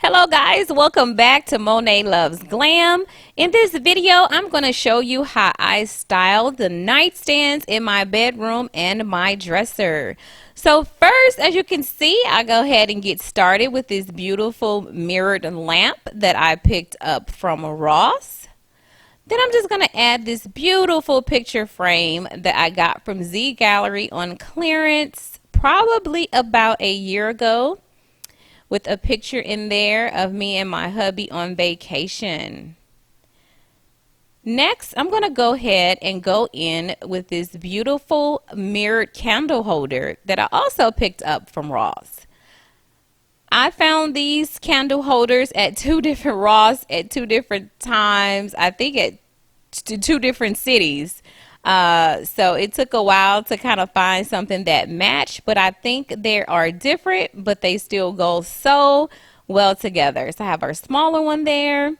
Hello guys, welcome back to Monet Loves Glam. In this video, I'm going to show you how I styled the nightstands in my bedroom and my dresser. So first, as you can see, I'll go ahead and get started with this beautiful mirrored lamp that I picked up from Ross. Then I'm just going to add this beautiful picture frame that I got from Z Gallery on clearance probably about a year ago, with a picture in there of me and my hubby on vacation. Next, I'm going to go ahead and go in with this beautiful mirrored candle holder that I also picked up from Ross. I found these candle holders at two different Ross at two different times, I think at two different cities. So it took a while to kind of find something that matched, but I think they are different, but they still go so well together. So I have our smaller one there,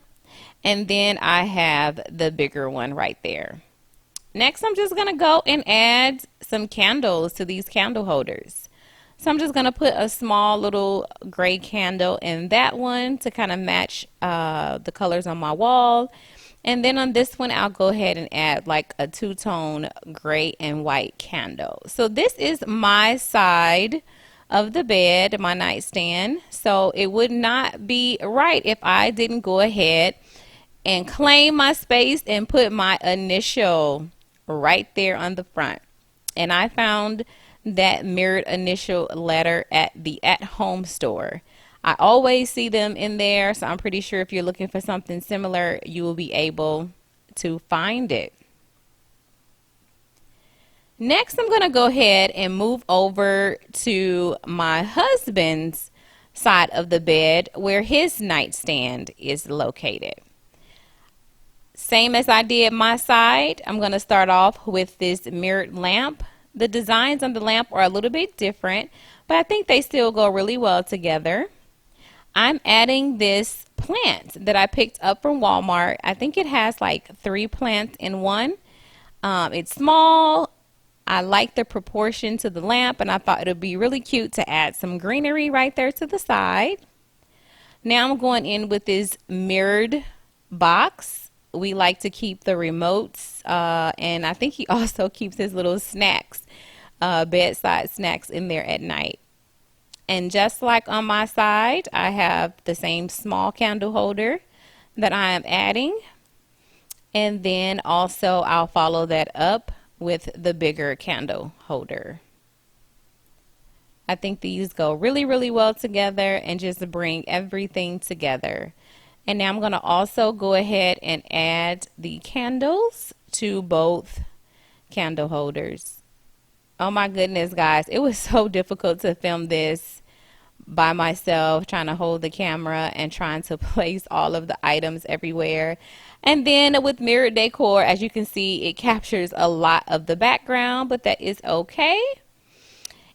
and then I have the bigger one right there. Next, I'm just going to go and add some candles to these candle holders. So I'm just going to put a small little gray candle in that one to kind of match the colors on my wall. And then on this one, I'll go ahead and add like a two-tone gray and white candle. So this is my side of the bed, my nightstand. So it would not be right if I didn't go ahead and claim my space and put my initial right there on the front. And I found that mirrored initial letter at the at-home store. I always see them in there, so I'm pretty sure if you're looking for something similar, you will be able to find it. Next, I'm going to go ahead and move over to my husband's side of the bed where his nightstand is located. Same as I did my side, I'm going to start off with this mirrored lamp. The designs on the lamp are a little bit different, but I think they still go really well together. I'm adding this plant that I picked up from Walmart. I think it has like 3 plants in one. It's small. I like the proportion to the lamp, and I thought it would be really cute to add some greenery right there to the side. Now I'm going in with this mirrored box. We like to keep the remotes, and I think he also keeps his little snacks, bedside snacks in there at night. And just like on my side, I have the same small candle holder that I am adding. And then also I'll follow that up with the bigger candle holder. I think these go really, really well together and just bring everything together. And now I'm going to also go ahead and add the candles to both candle holders. Oh my goodness, guys, it was so difficult to film this by myself, trying to hold the camera and trying to place all of the items everywhere. And then with mirror decor, as you can see, it captures a lot of the background, but that is okay.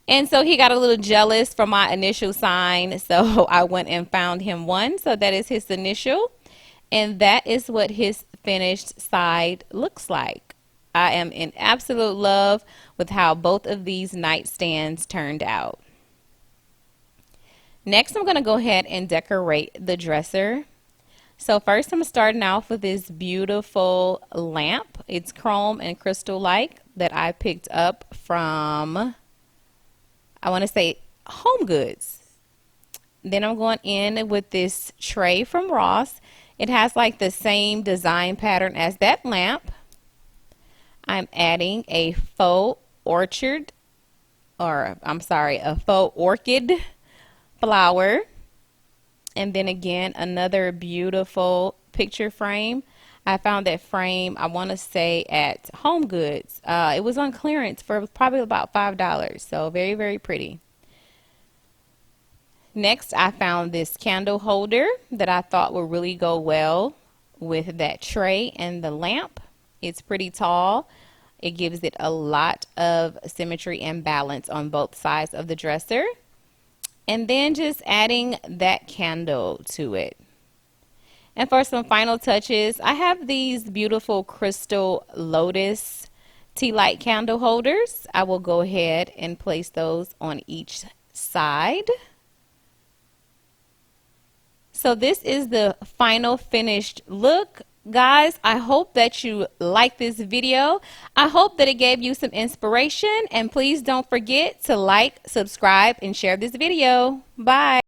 And so he got a little jealous from my initial sign, so I went and found him one. So that is his initial, and that is what his finished side looks like. I am in absolute love with how both of these nightstands turned out. Next, I'm going to go ahead and decorate the dresser. So first, I'm starting off with this beautiful lamp. It's chrome and crystal-like that I picked up from, I want to say, Home Goods. Then I'm going in with this tray from Ross. It has like the same design pattern as that lamp. I'm adding a faux orchid flower, and then again another beautiful picture frame. I found that frame, I want to say, at Home Goods. It was on clearance for probably about $5, so very, very pretty. Next, I found this candle holder that I thought would really go well with that tray and the lamp. It's pretty tall. It gives it a lot of symmetry and balance on both sides of the dresser. And then just adding that candle to it. And for some final touches, I have these beautiful crystal lotus tea light candle holders. I will go ahead and place those on each side. So this is the final finished look. Guys, I hope that you like this video. I hope that it gave you some inspiration, and please don't forget to like, subscribe, and share this video. Bye.